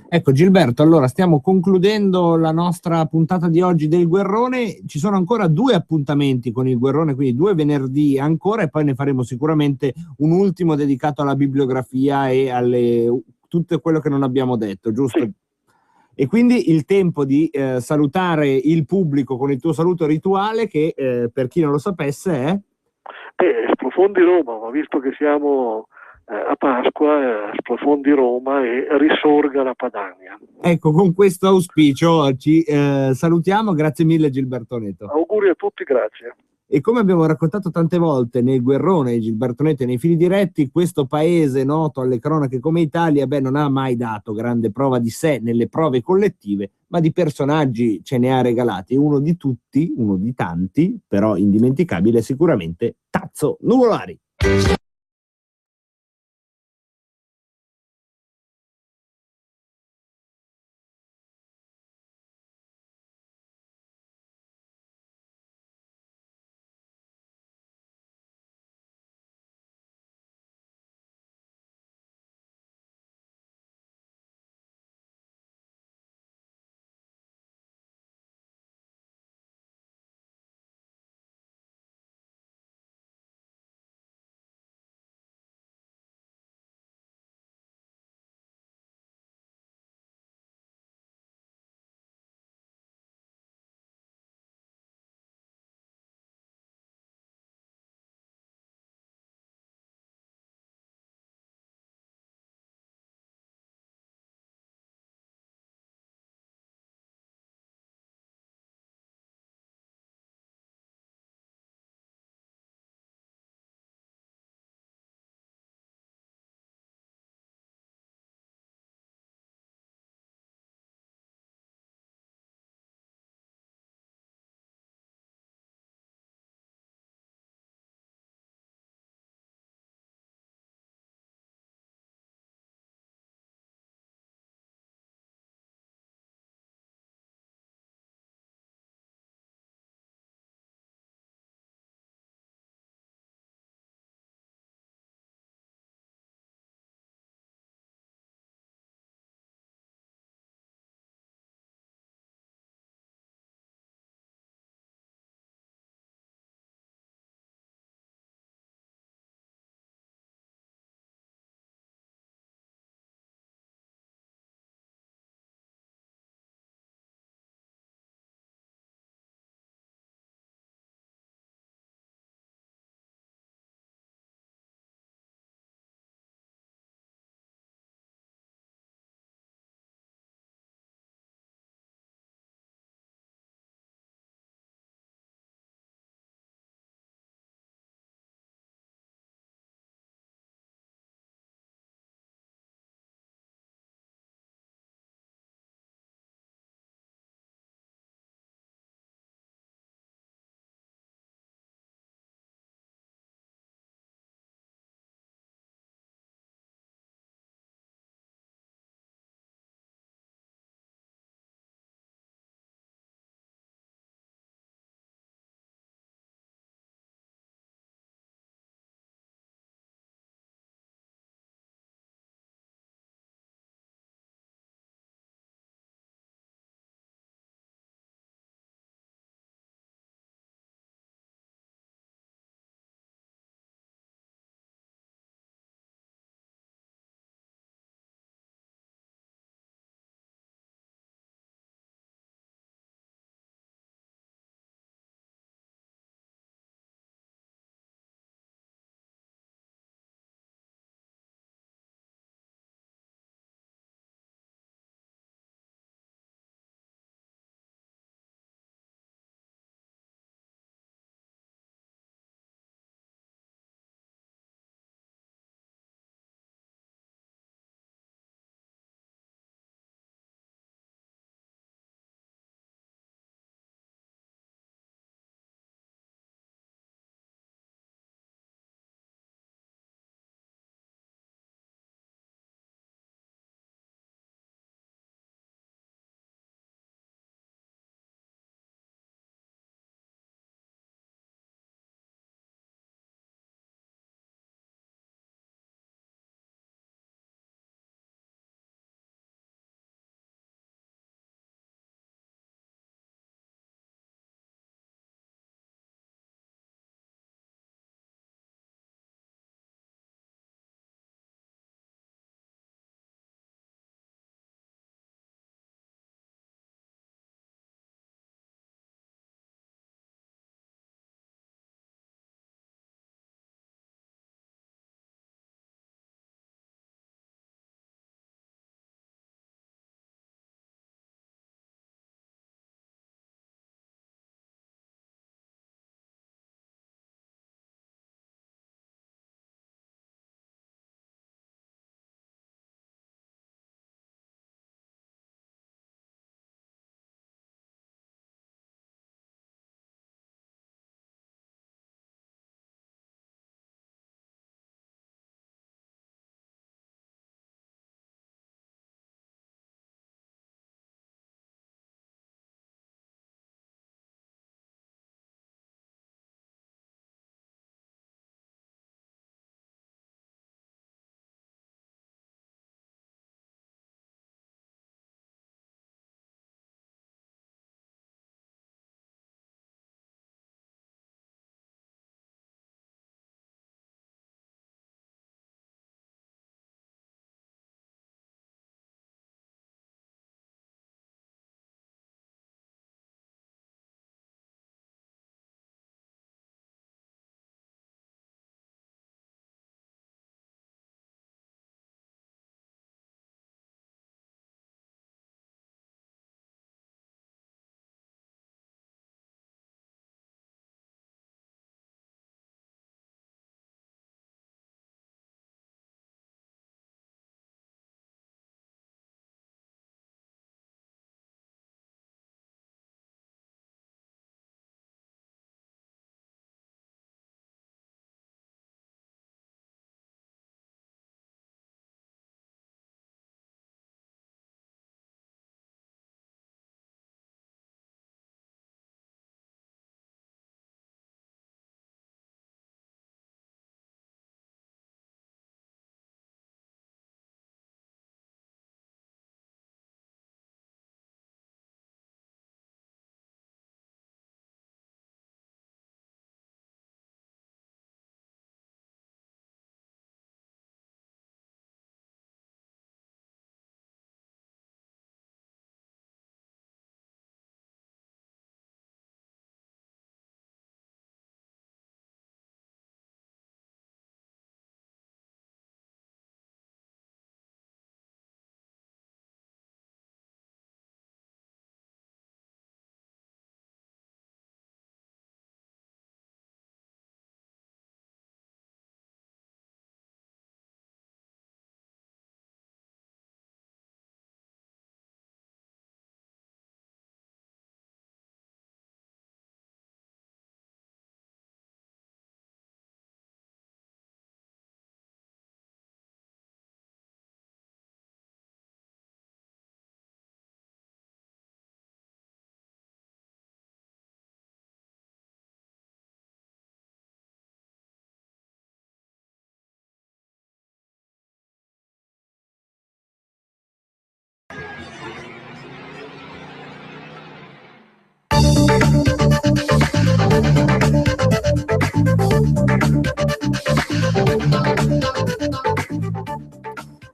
Ecco Gilberto, allora stiamo concludendo la nostra puntata di oggi del Guerrone. Ci sono ancora 2 appuntamenti con il Guerrone, quindi 2 venerdì ancora, e poi ne faremo sicuramente un ultimo dedicato alla bibliografia e alle tutto quello che non abbiamo detto, giusto? Sì. E quindi il tempo di salutare il pubblico con il tuo saluto rituale che per chi non lo sapesse è? Sprofondi Roma, ma visto che siamo a Pasqua, sprofondi Roma e risorga la Padania. Ecco, con questo auspicio ci salutiamo, grazie mille Gilberto Neto. Auguri a tutti, grazie. E come abbiamo raccontato tante volte nel Guerrone, Gilberto Neto e nei fili diretti, questo paese noto alle cronache come Italia, non ha mai dato grande prova di sé nelle prove collettive, ma di personaggi ce ne ha regalati. Uno di tutti, uno di tanti, però indimenticabile sicuramente, Tazzo Nuvolari.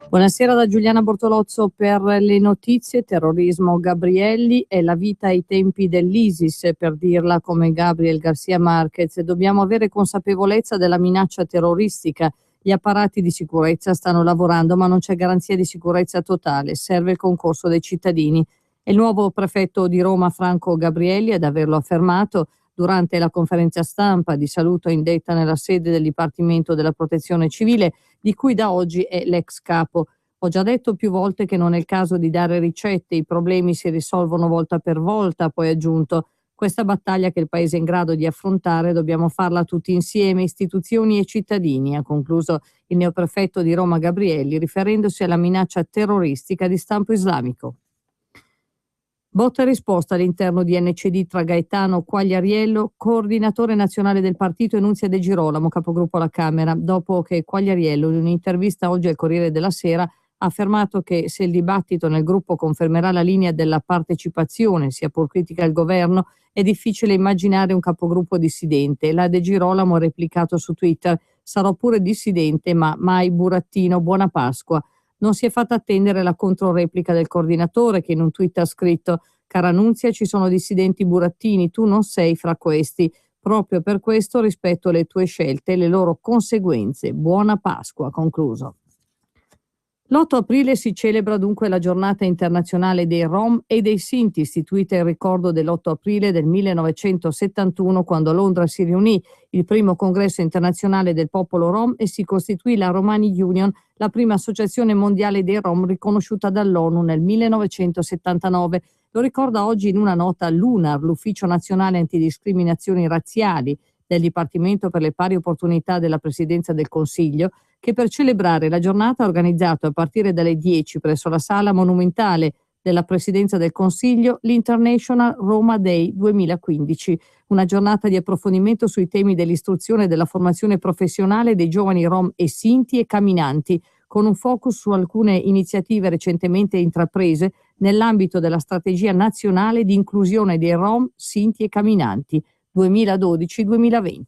Buonasera da Giuliana Bortolozzo per le notizie. Terrorismo, Gabrielli e la vita ai tempi dell'ISIS, per dirla come Gabriel Garcia Marquez. Dobbiamo avere consapevolezza della minaccia terroristica. Gli apparati di sicurezza stanno lavorando, ma non c'è garanzia di sicurezza totale. Serve il concorso dei cittadini. È il nuovo prefetto di Roma, Franco Gabrielli, ad averlo affermato durante la conferenza stampa di saluto indetta nella sede del Dipartimento della Protezione Civile, di cui da oggi è l'ex capo. Ho già detto più volte che non è il caso di dare ricette, i problemi si risolvono volta per volta, poi aggiunto. Questa battaglia che il Paese è in grado di affrontare dobbiamo farla tutti insieme, istituzioni e cittadini, ha concluso il neoprefetto di Roma Gabrielli, riferendosi alla minaccia terroristica di stampo islamico. Botta e risposta all'interno di NCD tra Gaetano Quagliariello, coordinatore nazionale del partito, e Nunzia De Girolamo, capogruppo alla Camera, dopo che Quagliariello, in un'intervista oggi al Corriere della Sera, ha affermato che se il dibattito nel gruppo confermerà la linea della partecipazione, sia pur critica al governo, è difficile immaginare un capogruppo dissidente. La De Girolamo ha replicato su Twitter: sarò pure dissidente, ma mai burattino, buona Pasqua. Non si è fatta attendere la controreplica del coordinatore, che in un tweet ha scritto: cara Nunzia, ci sono dissidenti burattini, tu non sei fra questi. Proprio per questo rispetto le tue scelte e le loro conseguenze. Buona Pasqua, ha concluso. L'8 aprile si celebra dunque la giornata internazionale dei Rom e dei Sinti, istituita in ricordo dell'8 aprile del 1971, quando a Londra si riunì il primo congresso internazionale del popolo Rom e si costituì la Romani Union, la prima associazione mondiale dei Rom riconosciuta dall'ONU nel 1979. Lo ricorda oggi in una nota l'UNAR, l'Ufficio Nazionale Antidiscriminazioni Razziali del Dipartimento per le Pari Opportunità della Presidenza del Consiglio, che per celebrare la giornata ha organizzato a partire dalle 10 presso la Sala Monumentale della Presidenza del Consiglio l'International Roma Day 2015, una giornata di approfondimento sui temi dell'istruzione e della formazione professionale dei giovani Rom e Sinti e camminanti, con un focus su alcune iniziative recentemente intraprese nell'ambito della strategia nazionale di inclusione dei Rom, Sinti e camminanti 2012-2020.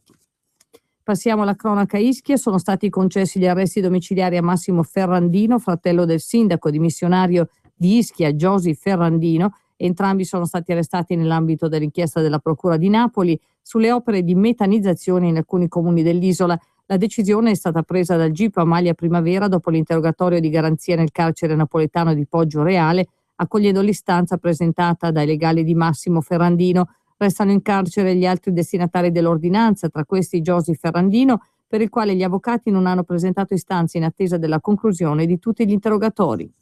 Passiamo alla cronaca Ischia. Sono stati concessi gli arresti domiciliari a Massimo Ferrandino, fratello del sindaco dimissionario di Ischia, Giosi Ferrandino. Entrambi sono stati arrestati nell'ambito dell'inchiesta della Procura di Napoli sulle opere di metanizzazione in alcuni comuni dell'isola. La decisione è stata presa dal GIP Amalia Primavera dopo l'interrogatorio di garanzia nel carcere napoletano di Poggio Reale, accogliendo l'istanza presentata dai legali di Massimo Ferrandino. Restano in carcere gli altri destinatari dell'ordinanza, tra questi Giosi Ferrandino, per il quale gli avvocati non hanno presentato istanze in attesa della conclusione di tutti gli interrogatori.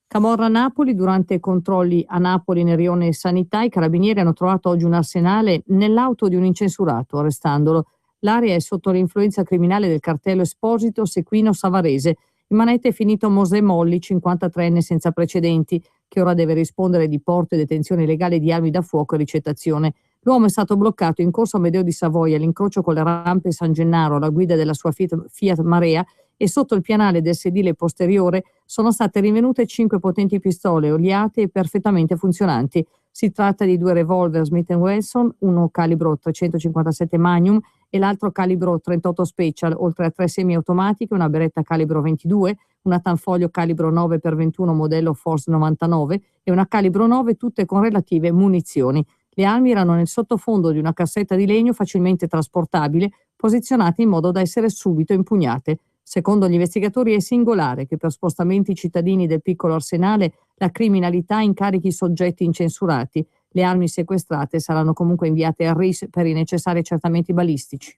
Camorra Napoli. Durante controlli a Napoli nel rione Sanità, i carabinieri hanno trovato oggi un arsenale nell'auto di un incensurato, arrestandolo. L'area è sotto l'influenza criminale del cartello Esposito Sequino Savarese. In manetta è finito Mosè Molli, 53enne senza precedenti, che ora deve rispondere di porto e detenzione illegale di armi da fuoco e ricettazione. L'uomo è stato bloccato in corso Amedeo di Savoia, all'incrocio con le rampe San Gennaro, alla guida della sua Fiat Marea, e sotto il pianale del sedile posteriore sono state rinvenute 5 potenti pistole oliate e perfettamente funzionanti. Si tratta di 2 revolver Smith & Wesson, uno calibro 357 Magnum e l'altro calibro 38 Special, oltre a 3 semiautomatiche, una beretta calibro 22, una tanfoglio calibro 9x21 modello Force 99 e una calibro 9, tutte con relative munizioni. Le armi erano nel sottofondo di una cassetta di legno facilmente trasportabile, posizionate in modo da essere subito impugnate. Secondo gli investigatori è singolare che per spostamenti cittadini del piccolo arsenale la criminalità incarichi soggetti incensurati. Le armi sequestrate saranno comunque inviate al RIS per i necessari accertamenti balistici.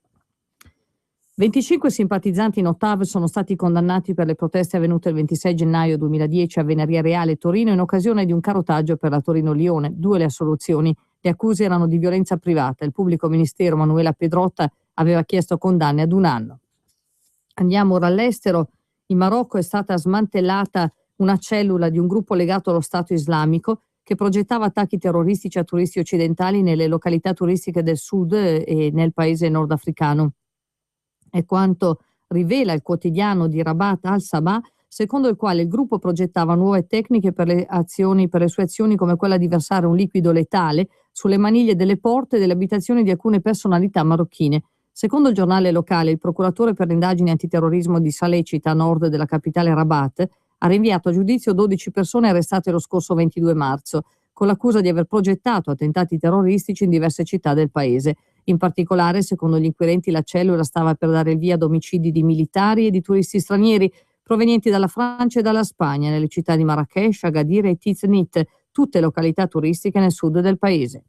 25 simpatizzanti in Ottav sono stati condannati per le proteste avvenute il 26 gennaio 2010 a Venaria Reale, Torino, in occasione di un carotaggio per la Torino-Lione. 2 le assoluzioni. Le accuse erano di violenza privata. Il pubblico ministero Manuela Pedrotta aveva chiesto condanne ad 1 anno. Andiamo ora all'estero. In Marocco è stata smantellata una cellula di un gruppo legato allo Stato islamico che progettava attacchi terroristici a turisti occidentali nelle località turistiche del sud e nel paese nordafricano. È quanto rivela il quotidiano di Rabat al-Sabah, secondo il quale il gruppo progettava nuove tecniche per le sue azioni, come quella di versare un liquido letale sulle maniglie delle porte delle abitazioni di alcune personalità marocchine. Secondo il giornale locale, il procuratore per le indagini antiterrorismo di Salecita, a nord della capitale Rabat, ha rinviato a giudizio 12 persone arrestate lo scorso 22 marzo, con l'accusa di aver progettato attentati terroristici in diverse città del paese. In particolare, secondo gli inquirenti, la cellula stava per dare il via ad omicidi di militari e di turisti stranieri provenienti dalla Francia e dalla Spagna, nelle città di Marrakech, Agadir e Tiznit, tutte località turistiche nel sud del paese.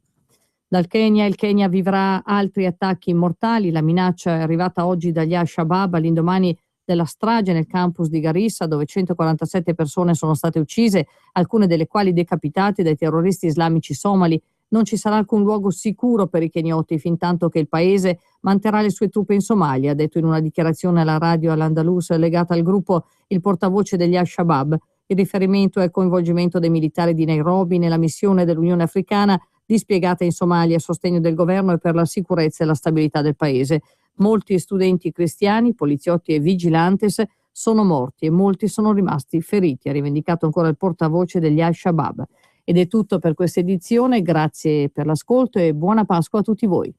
Dal Kenya, il Kenya vivrà altri attacchi mortali. La minaccia è arrivata oggi dagli Al-Shabaab all'indomani della strage nel campus di Garissa, dove 147 persone sono state uccise, alcune delle quali decapitate dai terroristi islamici somali. Non ci sarà alcun luogo sicuro per i kenioti fintanto che il paese manterrà le sue truppe in Somalia, ha detto in una dichiarazione alla radio Al-Andalus legata al gruppo il portavoce degli Al-Shabaab. Il riferimento è al coinvolgimento dei militari di Nairobi nella missione dell'Unione Africana dispiegata in Somalia a sostegno del governo e per la sicurezza e la stabilità del paese. Molti studenti cristiani, poliziotti e vigilantes sono morti e molti sono rimasti feriti, ha rivendicato ancora il portavoce degli Al-Shabaab. Ed è tutto per questa edizione, grazie per l'ascolto e buona Pasqua a tutti voi.